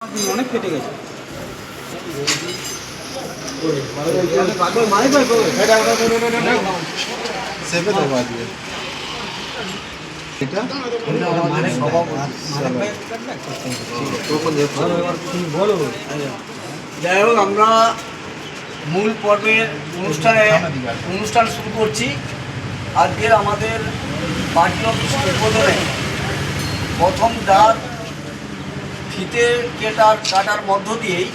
অনেক কেটে গেছে। যাই হোক, আমরা মূল পর্বের অনুষ্ঠান শুরু করছি। আজকের আমাদের পার্টি অফিস উদ্বোধনে প্রথম ডাক ফিতে কাটার মধ্য দিয়েই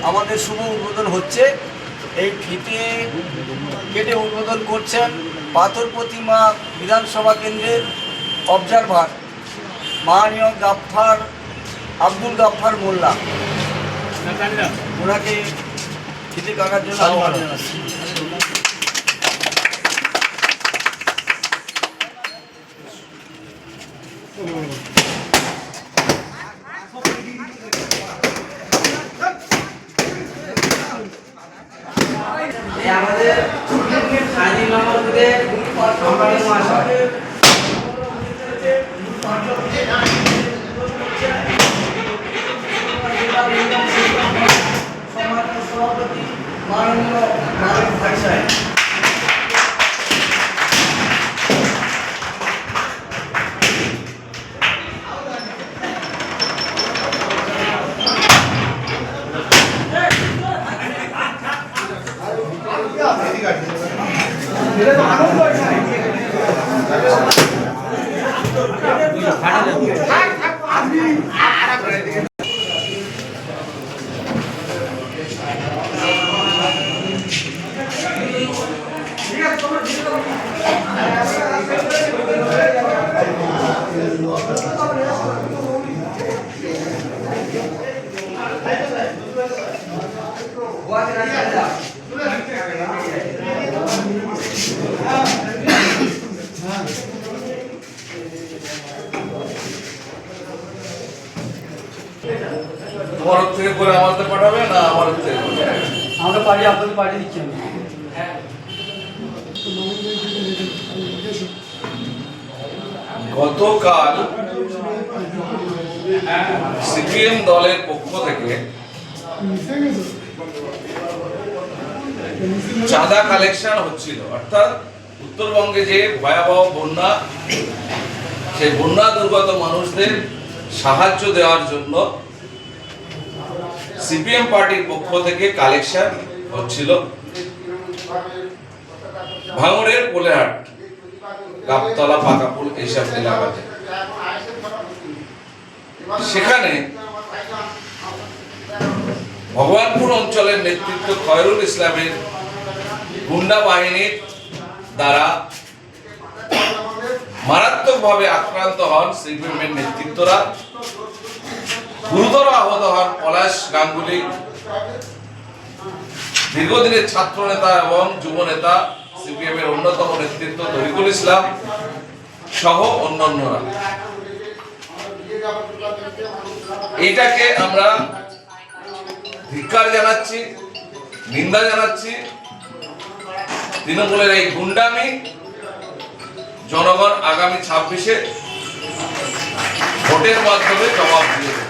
আমাদের শুভ উদ্বোধন হচ্ছে। এই ফিতে কেটে উদ্বোধন করছেন পাথর প্রতিমা বিধানসভা কেন্দ্রের অবজারভার মাননীয় আব্দুল গাফফার মোল্লা। ওনাকে ফিতে কাটার জন্য আহ্বান জানাচ্ছি। আমাদের সাজি মাহমুদের সম্মানিত মহাশয় সভাপতি মাননীয় ভাই সাহেব, তোমার থেকে করে আমাদের পাঠাবে না আমার থেকে? আমরা পারি, আপনাকে পাঠিয়ে দিচ্ছি আমি। গতকাল সিপিএম দলের পক্ষ থেকে চাঁদা কালেকশন হচ্ছিল, অর্থাৎ উত্তরবঙ্গে যে ভয়াবহ বন্যা, সেই বন্যা দুর্গত মানুষদের সাহায্য দেওয়ার জন্য সিপিএম পার্টির পক্ষ থেকে কালেকশন হচ্ছিল ভাঙড়ের কোলেহাট, গাবতলা, পাকাপুল এইসব এলাকাতে। সেখানে ভগবানপুর অঞ্চলের নেতৃত্ব খয়রুল ইসলামের গুন্ডা বাহিনীর দ্বারা মারাত্মকভাবে আক্রান্ত হন সিপিএমের নেতৃত্বরা। গুরুতর আহত হন পলাশ গাঙ্গুলি, দীর্ঘদিনের ছাত্র নেতা এবং যুব নেতা, সিপিএম এর অন্যতম নেতৃত্ব তরিকুল ইসলাম সহ অন্যান্যরা। এটাকে আমরা ধিক্কার জানাচ্ছি, নিন্দা জানাচ্ছি। তৃণমূলের এই গুন্ডামি জনগণ আগামী 26-এ ভোটের মাধ্যমে জবাব দিয়ে দেবে।